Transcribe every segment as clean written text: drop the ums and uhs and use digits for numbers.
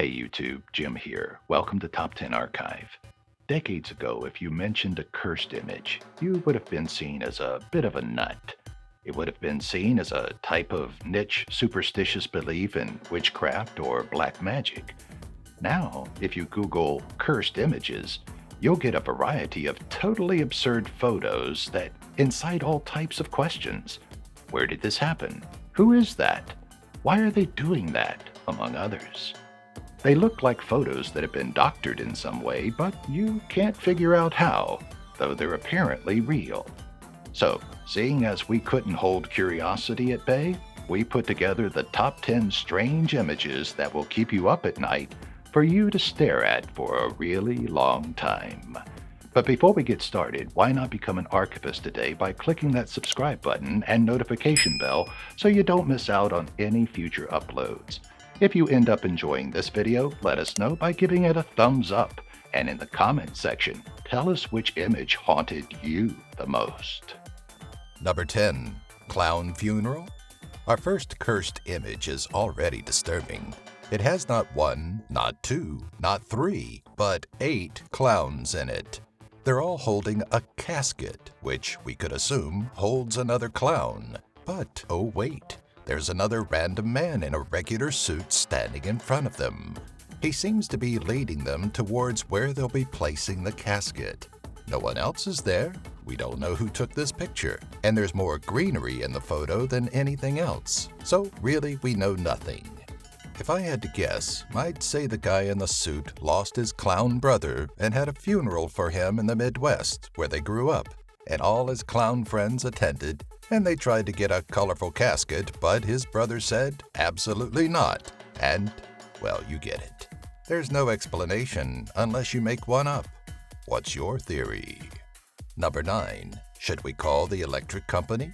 Hey YouTube, Jim here. Welcome to Top 10 Archive. Decades ago, if you mentioned a cursed image, you would have been seen as a bit of a nut. It would have been seen as a type of niche superstitious belief in witchcraft or black magic. Now, if you Google cursed images, you'll get a variety of totally absurd photos that incite all types of questions. Where did this happen? Who is that? Why are they doing that? Among others. They look like photos that have been doctored in some way, but you can't figure out how, though they're apparently real. So, seeing as we couldn't hold curiosity at bay, we put together the top 10 strange images that will keep you up at night for you to stare at for a really long time. But before we get started, why not become an archivist today by clicking that subscribe button and notification bell so you don't miss out on any future uploads. If you end up enjoying this video, let us know by giving it a thumbs up, and in the comment section, tell us which image haunted you the most. Number 10. Clown Funeral? Our first cursed image is already disturbing. It has not one, not two, not three, but 8 clowns in it. They're all holding a casket, which we could assume holds another clown. But, oh wait. There's another random man in a regular suit standing in front of them. He seems to be leading them towards where they'll be placing the casket. No one else is there. We don't know who took this picture. And there's more greenery in the photo than anything else. So really, we know nothing. If I had to guess, I'd say the guy in the suit lost his clown brother and had a funeral for him in the Midwest, where they grew up. And all his clown friends attended, and they tried to get a colorful casket, but his brother said, absolutely not. And, well, you get it. There's no explanation unless you make one up. What's your theory? Number 9. Should we call the electric company?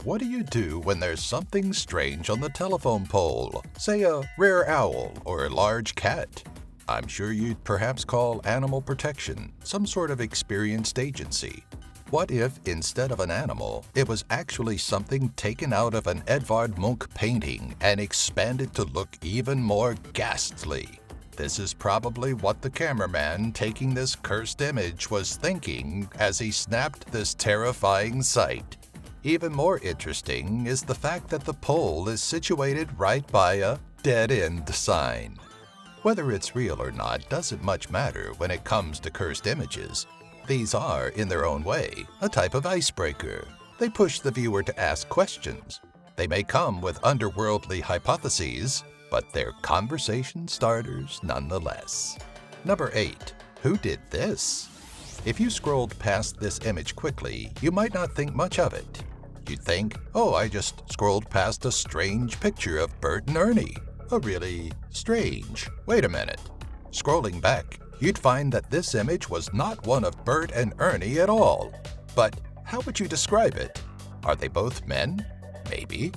What do you do when there's something strange on the telephone pole? Say a rare owl or a large cat. I'm sure you'd perhaps call Animal Protection, some sort of experienced agency. What if, instead of an animal, it was actually something taken out of an Edvard Munch painting and expanded to look even more ghastly? This is probably what the cameraman taking this cursed image was thinking as he snapped this terrifying sight. Even more interesting is the fact that the pole is situated right by a dead-end sign. Whether it's real or not doesn't much matter when it comes to cursed images. These are, in their own way, a type of icebreaker. They push the viewer to ask questions. They may come with underworldly hypotheses, but they're conversation starters nonetheless. Number 8. Who did this? If you scrolled past this image quickly, you might not think much of it. You'd think, oh, I just scrolled past a strange picture of Bert and Ernie. Oh, really strange. Wait a minute. Scrolling back, you'd find that this image was not one of Bert and Ernie at all. But how would you describe it? Are they both men? Maybe.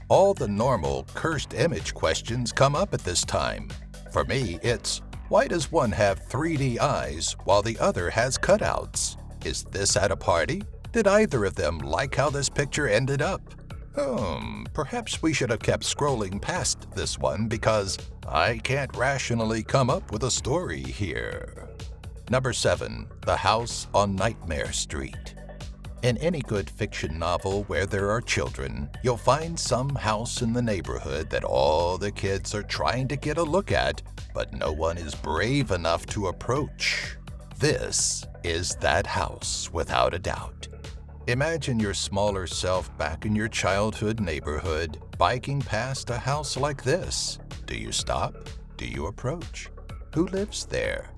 All the normal cursed image questions come up at this time. For me, it's, why does one have 3D eyes while the other has cutouts? Is this at a party? Did either of them like how this picture ended up? Perhaps we should have kept scrolling past this one because I can't rationally come up with a story here. Number 7. The House on Nightmare Street. In any good fiction novel where there are children, you'll find some house in the neighborhood that all the kids are trying to get a look at, but no one is brave enough to approach. This is that house, without a doubt. Imagine your smaller self back in your childhood neighborhood, biking past a house like this. Do you stop? Do you approach? Who lives there?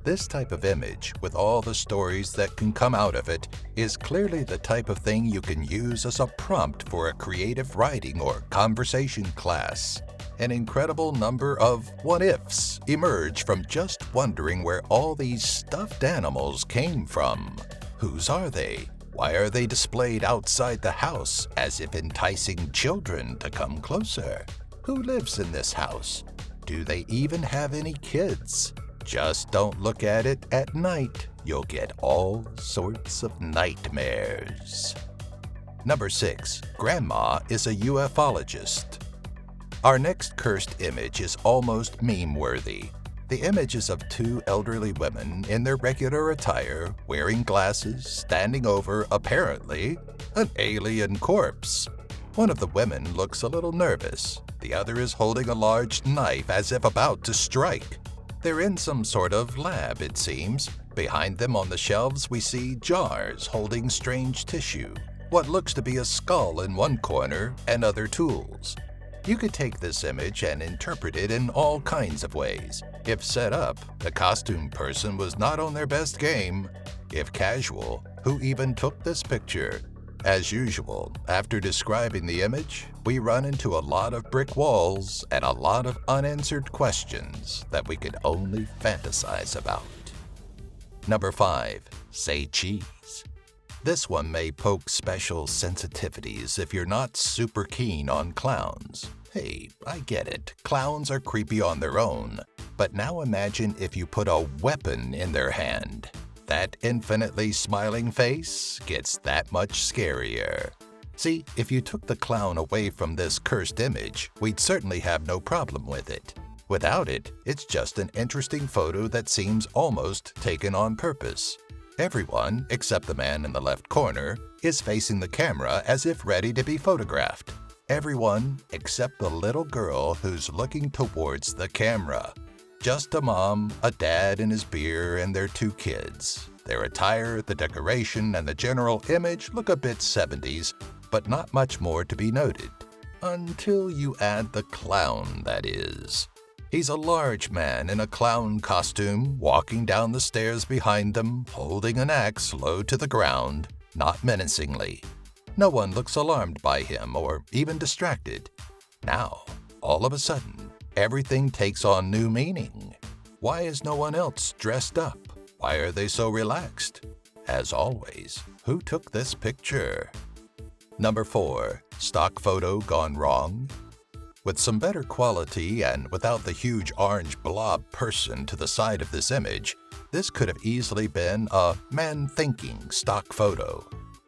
This type of image, with all the stories that can come out of it, is clearly the type of thing you can use as a prompt for a creative writing or conversation class. An incredible number of what-ifs emerge from just wondering where all these stuffed animals came from. Whose are they? Why are they displayed outside the house as if enticing children to come closer? Who lives in this house? Do they even have any kids? Just don't look at it at night. You'll get all sorts of nightmares. Number 6. Grandma is a ufologist. Our next cursed image is almost meme-worthy. The image is of two elderly women in their regular attire, wearing glasses, standing over, apparently, an alien corpse. One of the women looks a little nervous. The other is holding a large knife as if about to strike. They're in some sort of lab, it seems. Behind them on the shelves, we see jars holding strange tissue, what looks to be a skull in one corner, and other tools. You could take this image and interpret it in all kinds of ways. If set up, the costume person was not on their best game. If casual, who even took this picture? As usual, after describing the image, we run into a lot of brick walls and a lot of unanswered questions that we could only fantasize about. Number 5. Say cheese. This one may poke special sensitivities if you're not super keen on clowns. Hey, I get it. Clowns are creepy on their own. But now imagine if you put a weapon in their hand. That infinitely smiling face gets that much scarier. See, if you took the clown away from this cursed image, we'd certainly have no problem with it. Without it, it's just an interesting photo that seems almost taken on purpose. Everyone, except the man in the left corner, is facing the camera as if ready to be photographed. Everyone except the little girl who's looking towards the camera. Just a mom, a dad and his beer, and their 2 kids. Their attire, the decoration, and the general image look a bit 70s, but not much more to be noted. Until you add the clown, that is. He's a large man in a clown costume, walking down the stairs behind them, holding an axe low to the ground, not menacingly. No one looks alarmed by him or even distracted. Now, all of a sudden, everything takes on new meaning. Why is no one else dressed up? Why are they so relaxed? As always, who took this picture? Number 4. Stock photo gone wrong. With some better quality and without the huge orange blob person to the side of this image, this could have easily been a man-thinking stock photo.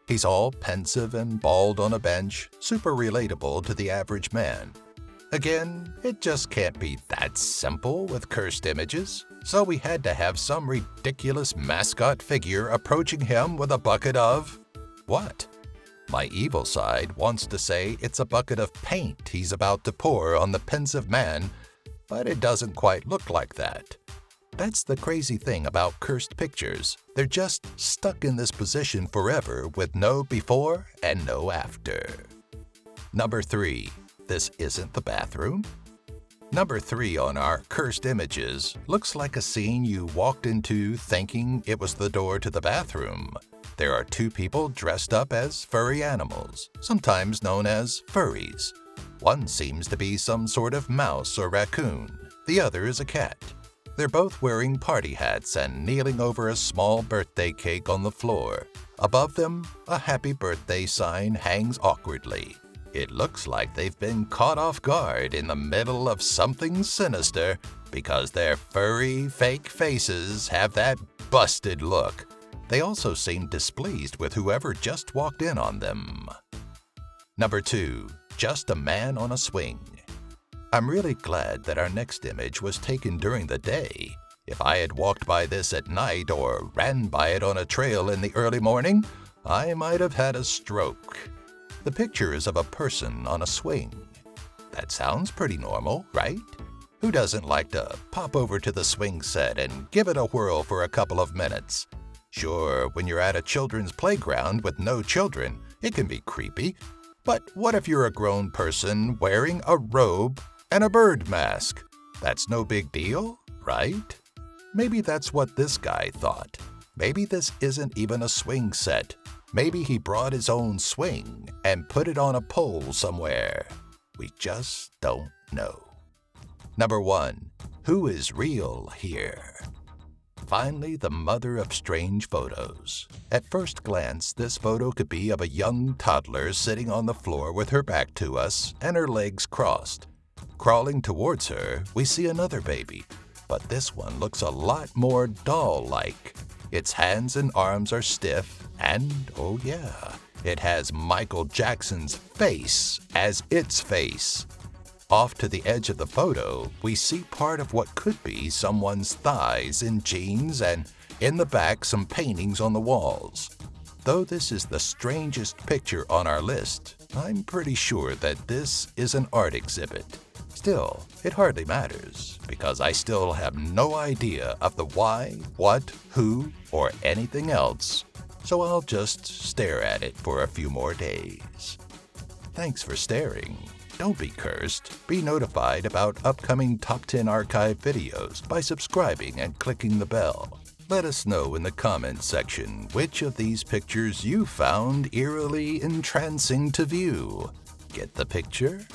He's all pensive and bald on a bench, super relatable to the average man. Again, it just can't be that simple with cursed images, so we had to have some ridiculous mascot figure approaching him with a bucket of… what? My evil side wants to say it's a bucket of paint he's about to pour on the pensive man, but it doesn't quite look like that. That's the crazy thing about cursed pictures. They're just stuck in this position forever with no before and no after. Number 3. This isn't the bathroom? Number 3 on our cursed images looks like a scene you walked into thinking it was the door to the bathroom. There are 2 people dressed up as furry animals, sometimes known as furries. One seems to be some sort of mouse or raccoon. The other is a cat. They're both wearing party hats and kneeling over a small birthday cake on the floor. Above them, a happy birthday sign hangs awkwardly. It looks like they've been caught off guard in the middle of something sinister because their furry, fake faces have that busted look. They also seem displeased with whoever just walked in on them. Number 2. Just a man on a swing. I'm really glad that our next image was taken during the day. If I had walked by this at night or ran by it on a trail in the early morning, I might have had a stroke. The picture is of a person on a swing. That sounds pretty normal, right? Who doesn't like to pop over to the swing set and give it a whirl for a couple of minutes? Sure, when you're at a children's playground with no children, it can be creepy. But what if you're a grown person wearing a robe and a bird mask? That's no big deal, right? Maybe that's what this guy thought. Maybe this isn't even a swing set. Maybe he brought his own swing and put it on a pole somewhere. We just don't know. Number 1. Who is real here? Finally, the mother of strange photos. At first glance, this photo could be of a young toddler sitting on the floor with her back to us and her legs crossed. Crawling towards her, we see another baby, but this one looks a lot more doll-like. Its hands and arms are stiff, and, oh yeah, it has Michael Jackson's face as its face. Off to the edge of the photo, we see part of what could be someone's thighs in jeans, and in the back some paintings on the walls. Though this is the strangest picture on our list, I'm pretty sure that this is an art exhibit. Still, it hardly matters, because I still have no idea of the why, what, who, or anything else, so I'll just stare at it for a few more days. Thanks for staring. Don't be cursed. Be notified about upcoming Top 10 Archive videos by subscribing and clicking the bell. Let us know in the comments section which of these pictures you found eerily entrancing to view. Get the picture?